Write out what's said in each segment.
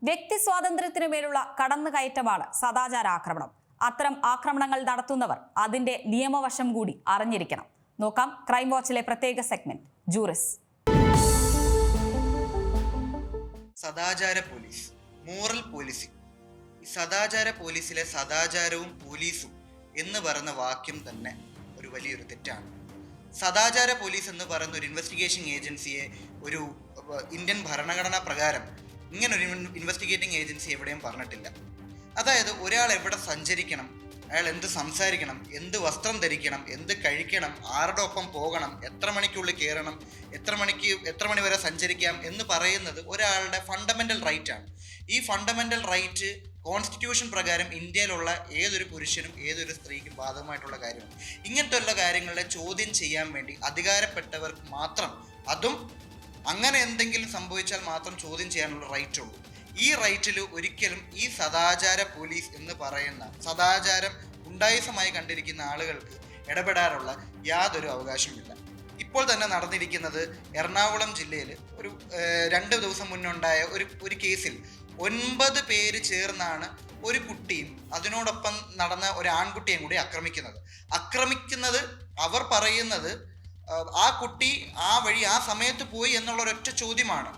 വ്യക്തി സ്വാതന്ത്ര്യത്തിനു മേലുള്ള കടന്നുകയറ്റമാണ് സദാചാര ആക്രമണം. അത്തരം ആക്രമണങ്ങൾ നടത്തുന്നവർ അതിന്റെ നിയമവശം കൂടി അറിഞ്ഞിരിക്കണം. നോക്കാം ക്രൈം വാച്ചിലെ പ്രത്യേക സെഗ്മെന്റ് ജൂറിസ്. സദാചാര പോലീസ്, മോറൽ പോലീസിംഗ്. ഈ സദാചാര പോലീസിലെ സദാചാരവും പോലീസും എന്ന് പറയുന്ന വാക്യം തന്നെ ഒരു വലിയൊരു തെറ്റാണ്. സദാചാര പോലീസ് എന്ന് പറയുന്ന ഒരു ഇൻവെസ്റ്റിഗേഷൻ ഏജൻസിയെ ഒരു ഇന്ത്യൻ ഭരണഘടനാ പ്രകാരം ഇങ്ങനൊരു ഇൻവെസ്റ്റിഗേറ്റിംഗ് ഏജൻസി എവിടെയും പറഞ്ഞിട്ടില്ല. അതായത് ഒരാൾ എവിടെ സഞ്ചരിക്കണം, അയാൾ എന്ത് സംസാരിക്കണം, എന്ത് വസ്ത്രം ധരിക്കണം, എന്ത് കഴിക്കണം, ആരുടെ ഒപ്പം പോകണം, എത്ര മണിക്കുള്ളിൽ കയറണം, എത്ര മണി വരെ സഞ്ചരിക്കാം എന്ന് പറയുന്നത് ഒരാളുടെ ഫണ്ടമെൻ്റൽ റൈറ്റാണ്. ഈ ഫണ്ടമെൻ്റൽ റൈറ്റ് കോൺസ്റ്റിറ്റ്യൂഷൻ പ്രകാരം ഇന്ത്യയിലുള്ള ഏതൊരു പുരുഷനും ഏതൊരു സ്ത്രീക്കും ബാധകമായിട്ടുള്ള കാര്യമാണ്. ഇങ്ങനത്തെ ഉള്ള കാര്യങ്ങളെ ചോദ്യം ചെയ്യാൻ വേണ്ടി അധികാരപ്പെട്ടവർക്ക് മാത്രം, അതും അങ്ങനെ എന്തെങ്കിലും സംഭവിച്ചാൽ മാത്രം ചോദ്യം ചെയ്യാനുള്ള റൈറ്റ് ഉള്ളൂ. ഈ റൈറ്റിൽ ഒരിക്കലും ഈ സദാചാര പോലീസ് എന്ന് പറയുന്ന സദാചാരം ഗുണ്ടായിസമായി കണ്ടിരിക്കുന്ന ആളുകൾക്ക് ഇടപെടാനുള്ള യാതൊരു അവകാശമില്ല. ഇപ്പോൾ തന്നെ നടന്നിരിക്കുന്നത് എറണാകുളം ജില്ലയിൽ ഒരു 2 ദിവസം മുന്നുണ്ടായ ഒരു കേസിൽ 9 പേര് ചേർന്നാണ് ഒരു കുട്ടിയും അതിനോടൊപ്പം നടന്ന ഒരു ആൺകുട്ടിയും കൂടി ആക്രമിക്കുന്നത്. അവർ പറയുന്നത് ആ കുട്ടി ആ വഴി ആ സമയത്ത് പോയി എന്നുള്ള ഒരൊറ്റ ചോദ്യമാണ്.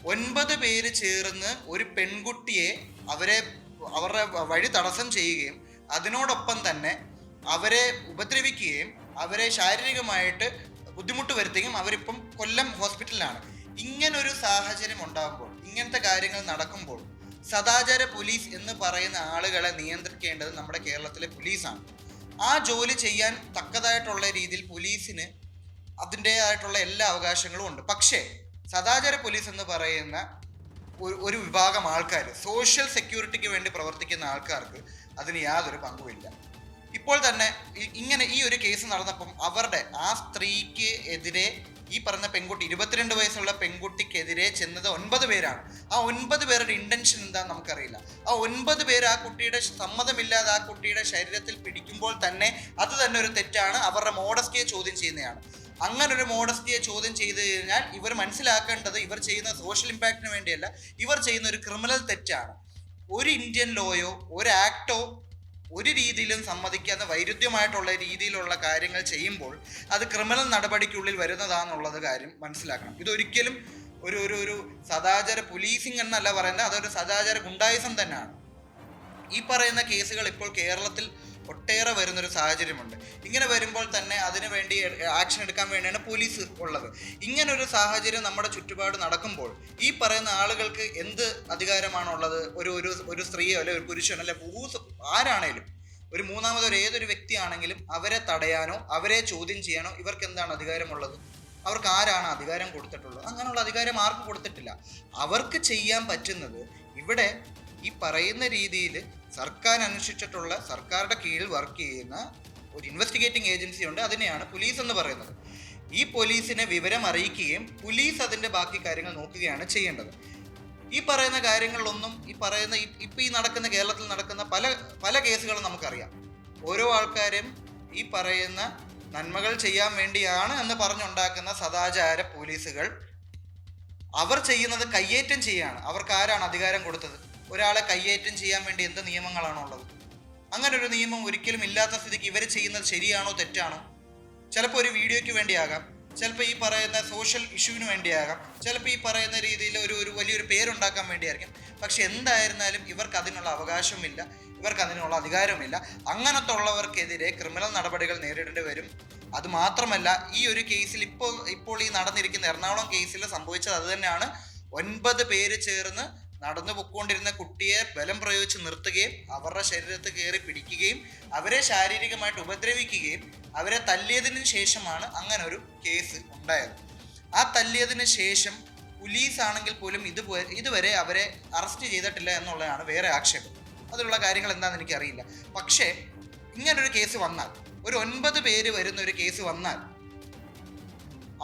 9 പേര് ചേർന്ന് ഒരു പെൺകുട്ടിയെ അവരുടെ വഴി തടസ്സം ചെയ്യുകയും അതിനോടൊപ്പം തന്നെ അവരെ ഉപദ്രവിക്കുകയും അവരെ ശാരീരികമായിട്ട് ബുദ്ധിമുട്ട് വരുത്തുകയും അവരിപ്പം കൊല്ലം ഹോസ്പിറ്റലിലാണ്. ഇങ്ങനൊരു സാഹചര്യം ഉണ്ടാകുമ്പോൾ, ഇങ്ങനത്തെ കാര്യങ്ങൾ നടക്കുമ്പോൾ സദാചാര പോലീസ് എന്ന് പറയുന്ന ആളുകളെ നിയന്ത്രിക്കേണ്ടത് നമ്മുടെ കേരളത്തിലെ പോലീസാണ്. ആ ജോലി ചെയ്യാൻ തക്കതായിട്ടുള്ള രീതിയിൽ പോലീസിന് അതിൻ്റേതായിട്ടുള്ള എല്ലാ അവകാശങ്ങളും ഉണ്ട്. പക്ഷേ സദാചാര പോലീസ് എന്ന് പറയുന്ന ഒരു വിഭാഗം ആൾക്കാർ, സോഷ്യൽ സെക്യൂരിറ്റിക്ക് വേണ്ടി പ്രവർത്തിക്കുന്ന ആൾക്കാർക്ക് അതിന് യാതൊരു പങ്കുമില്ല. ഇപ്പോൾ തന്നെ ഇങ്ങനെ ഈ ഒരു കേസ് നടന്നപ്പം ആ സ്ത്രീക്ക് എതിരെ ഈ പറഞ്ഞ പെൺകുട്ടി, 22 വയസ്സുള്ള പെൺകുട്ടിക്കെതിരെ ചെന്നത് 9 പേരാണ്. ആ 9 പേരുടെ ഇന്റൻഷൻ എന്താണെന്ന് നമുക്കറിയില്ല. ആ 9 പേര് ആ കുട്ടിയുടെ സമ്മതമില്ലാതെ ആ കുട്ടിയുടെ ശരീരത്തിൽ പിടിക്കുമ്പോൾ തന്നെ അത് തന്നെ ഒരു തെറ്റാണ്. അവരുടെ മോഡസ്റ്റിയെ ചോദ്യം ചെയ്യുന്നതാണ്. അങ്ങനൊരു മോഡസ്റ്റിയെ ചോദ്യം ചെയ്ത് കഴിഞ്ഞാൽ ഇവർ മനസ്സിലാക്കേണ്ടത് ഇവർ ചെയ്യുന്ന സോഷ്യൽ ഇമ്പാക്റ്റിന് വേണ്ടിയല്ല, ഇവർ ചെയ്യുന്ന ഒരു ക്രിമിനൽ തെറ്റാണ്. ഒരു ഇന്ത്യൻ ലോയോ ഒരു ആക്ടോ ഒരു രീതിയിലും സമ്മതിക്കാത്ത വൈരുദ്ധ്യമായിട്ടുള്ള രീതിയിലുള്ള കാര്യങ്ങൾ ചെയ്യുമ്പോൾ അത് ക്രിമിനൽ നടപടിക്കുള്ളിൽ വരുന്നതാണെന്നുള്ളത് കാര്യം മനസ്സിലാക്കണം. ഇതൊരിക്കലും ഒരു സദാചാര പോലീസിംഗ് എന്നല്ല പറയുന്നത്, അതൊരു സദാചാര ഗുണ്ടായിസം തന്നെയാണ്. ഈ പറയുന്ന കേസുകൾ ഇപ്പോൾ കേരളത്തിൽ ഒട്ടേറെ വരുന്നൊരു സാഹചര്യമുണ്ട്. ഇങ്ങനെ വരുമ്പോൾ തന്നെ അതിനു വേണ്ടി ആക്ഷൻ എടുക്കാൻ വേണ്ടിയാണ് പോലീസ് ഉള്ളത്. ഇങ്ങനൊരു സാഹചര്യം നമ്മുടെ ചുറ്റുപാട് നടക്കുമ്പോൾ ഈ പറയുന്ന ആളുകൾക്ക് എന്ത് അധികാരമാണുള്ളത്? ഒരു സ്ത്രീയോ അല്ലെ ഒരു പുരുഷനോ അല്ലെ ആരാണേലും, ഒരു മൂന്നാമതൊരു ഏതൊരു വ്യക്തിയാണെങ്കിലും അവരെ തടയാനോ അവരെ ചോദ്യം ചെയ്യാനോ ഇവർക്ക് എന്താണ് അധികാരമുള്ളത്? അവർക്ക് ആരാണ് അധികാരം കൊടുത്തിട്ടുള്ളത്? അങ്ങനെയുള്ള അധികാരം ആർക്കും കൊടുത്തിട്ടില്ല. അവർക്ക് ചെയ്യാൻ പറ്റുന്നത് ഇവിടെ ഈ പറയുന്ന രീതിയിൽ സർക്കാർ അനുഷ്ഠിച്ചിട്ടുള്ള, സർക്കാരുടെ കീഴിൽ വർക്ക് ചെയ്യുന്ന ഒരു ഇൻവെസ്റ്റിഗേറ്റിംഗ് ഏജൻസി ഉണ്ട്, അതിനെയാണ് പോലീസ് എന്ന് പറയുന്നത്. ഈ പോലീസിനെ വിവരം അറിയിക്കുകയും പോലീസ് അതിൻ്റെ ബാക്കി കാര്യങ്ങൾ നോക്കുകയാണ് ചെയ്യേണ്ടത്. ഈ പറയുന്ന കാര്യങ്ങളിലൊന്നും ഈ നടക്കുന്ന കേരളത്തിൽ നടക്കുന്ന പല കേസുകളും നമുക്കറിയാം. ഓരോ ആൾക്കാരും ഈ പറയുന്ന നന്മകൾ ചെയ്യാൻ വേണ്ടിയാണ് എന്ന് പറഞ്ഞുണ്ടാക്കുന്ന സദാചാര പോലീസുകൾ അവർ ചെയ്യുന്നത് കയ്യേറ്റം ചെയ്യാണ്. അവർക്ക് ആരാണ് അധികാരം കൊടുത്തത്? ഒരാളെ കയ്യേറ്റം ചെയ്യാൻ വേണ്ടി എന്ത് നിയമങ്ങളാണുള്ളത്? അങ്ങനെ ഒരു നിയമം ഒരിക്കലും ഇല്ലാത്ത സ്ഥിതിക്ക് ഇവർ ചെയ്യുന്നത് ശരിയാണോ തെറ്റാണോ? ചിലപ്പോൾ ഒരു വീഡിയോയ്ക്ക് വേണ്ടിയാകാം, ചിലപ്പോൾ ഈ പറയുന്ന സോഷ്യൽ ഇഷ്യൂവിന് വേണ്ടിയാകാം, ചിലപ്പോൾ ഈ പറയുന്ന രീതിയിൽ ഒരു വലിയൊരു പേരുണ്ടാക്കാൻ വേണ്ടിയായിരിക്കും. പക്ഷെ എന്തായിരുന്നാലും ഇവർക്ക് അതിനുള്ള അവകാശമില്ല, ഇവർക്ക് അതിനുള്ള അധികാരമില്ല. അങ്ങനത്തെ ഉള്ളവർക്കെതിരെ ക്രിമിനൽ നടപടികൾ നേരിടേണ്ടി വരും. അതുമാത്രമല്ല, ഈ ഒരു കേസിൽ ഇപ്പോൾ ഈ നടന്നിരിക്കുന്ന എറണാകുളം കേസിൽ സംഭവിച്ചത് അത് തന്നെയാണ്. 9 പേര് ചേർന്ന് നടന്നു പൊയ്ക്കൊണ്ടിരുന്ന കുട്ടിയെ ബലം പ്രയോഗിച്ച് നിർത്തുകയും അവരുടെ ശരീരത്തിൽ കയറി പിടിക്കുകയും അവരെ ശാരീരികമായിട്ട് ഉപദ്രവിക്കുകയും അവരെ തല്ലിയതിന് ശേഷമാണ് അങ്ങനെ ഒരു കേസ് ഉണ്ടായത്. ആ തല്ലിയതിന് ശേഷം പോലീസ് ആണെങ്കിൽ പോലും ഇതുവരെ അവരെ അറസ്റ്റ് ചെയ്തിട്ടില്ല എന്നുള്ളതാണ് വേറെ ആക്ഷേപം. അതിലുള്ള കാര്യങ്ങൾ എന്താണെന്ന് എനിക്കറിയില്ല. പക്ഷേ ഇങ്ങനൊരു കേസ് വന്നാൽ, ഒരു 9 പേര് വരുന്ന ഒരു കേസ് വന്നാൽ,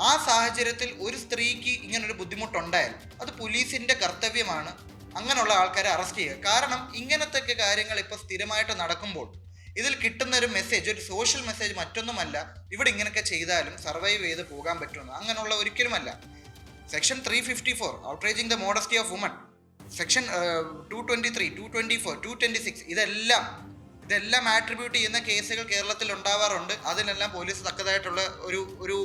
ആ സാഹചര്യത്തിൽ ഒരു സ്ത്രീക്ക് ഇങ്ങനൊരു ബുദ്ധിമുട്ടുണ്ടായാൽ അത് പോലീസിൻ്റെ കർത്തവ്യമാണ് അങ്ങനെയുള്ള ആൾക്കാരെ അറസ്റ്റ് ചെയ്യുക. കാരണം ഇങ്ങനത്തെ കാര്യങ്ങൾ ഇപ്പോൾ സ്ഥിരമായിട്ട് നടക്കുമ്പോൾ ഇതിൽ കിട്ടുന്ന ഒരു മെസ്സേജ്, ഒരു സോഷ്യൽ മെസ്സേജ് മറ്റൊന്നുമല്ല ഇവിടെ ഇങ്ങനെയൊക്കെ ചെയ്താലും സർവൈവ് ചെയ്ത് പോകാൻ പറ്റുമെന്ന്. അങ്ങനെയുള്ള ഒരിക്കലുമല്ല. Section 354 outraging the modesty of woman section 223, 224, 226 ഇതെല്ലാം ആട്രിബ്യൂട്ട് ചെയ്യുന്ന കേസുകൾ കേരളത്തിൽ ഉണ്ടാവാറുണ്ട്. അതിനെല്ലാം പോലീസ് തക്കതായിട്ടുള്ള ഒരു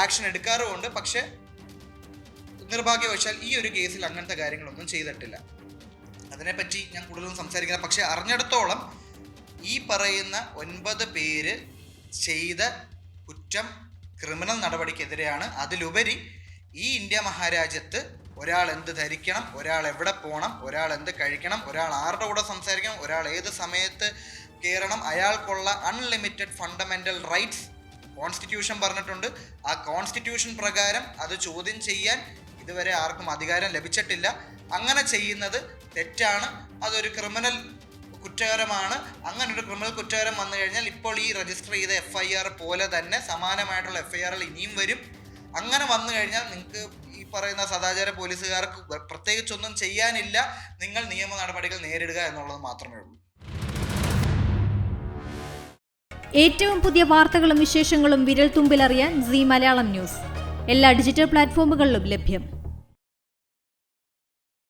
ആക്ഷൻ എടുക്കാറുമുണ്ട്. പക്ഷേ നിർഭാഗ്യവശാൽ ഈ ഒരു കേസിൽ അങ്ങനത്തെ കാര്യങ്ങളൊന്നും ചെയ്തിട്ടില്ല. അതിനെപ്പറ്റി ഞാൻ കൂടുതലൊന്നും സംസാരിക്കില്ല. പക്ഷേ അറിഞ്ഞിടത്തോളം ഈ പറയുന്ന 9 പേര് ചെയ്ത കുറ്റം ക്രിമിനൽ നടപടിക്കെതിരെയാണ്. അതിലുപരി ഈ ഇന്ത്യ മഹാരാജ്യത്ത് ഒരാൾ എന്ത് ധരിക്കണം, ഒരാൾ എവിടെ പോകണം, ഒരാൾ എന്ത് കഴിക്കണം, ഒരാൾ ആരുടെ കൂടെ സംസാരിക്കണം, ഒരാൾ ഏത് സമയത്ത് കയറണം, അയാൾക്കുള്ള അൺലിമിറ്റഡ് ഫണ്ടമെൻ്റൽ റൈറ്റ്സ് കോൺസ്റ്റിറ്റ്യൂഷൻ പറഞ്ഞിട്ടുണ്ട്. ആ കോൺസ്റ്റിറ്റ്യൂഷൻ പ്രകാരം അത് ചോദ്യം ചെയ്യാൻ ഇതുവരെ ആർക്കും അധികാരം ലഭിച്ചിട്ടില്ല. അങ്ങനെ ചെയ്യുന്നത് തെറ്റാണ്, അതൊരു ക്രിമിനൽ കുറ്റകരമാണ്. അങ്ങനെ ഒരു ക്രിമിനൽ കുറ്റകരം വന്നു കഴിഞ്ഞാൽ ഇപ്പോൾ ഈ രജിസ്റ്റർ ചെയ്ത FIR പോലെ തന്നെ സമാനമായിട്ടുള്ള FIRകൾ ഇനിയും വരും. അങ്ങനെ വന്നു കഴിഞ്ഞാൽ നിങ്ങൾക്ക് ഈ പറയുന്ന സദാചാര പോലീസുകാർക്ക് പ്രത്യേകിച്ചൊന്നും ചെയ്യാനില്ല. നിങ്ങൾ നിയമ നടപടികൾ നേരിടുക എന്നുള്ളത് മാത്രമേ ഉള്ളൂ. ഏറ്റവും പുതിയ വാർത്തകളും വിശേഷങ്ങളും വിരൽ തുമ്പിലറിയാൻ സീ മലയാളം ന്യൂസ് എല്ലാ ഡിജിറ്റൽ പ്ലാറ്റ്ഫോമുകളിലും ലഭ്യം.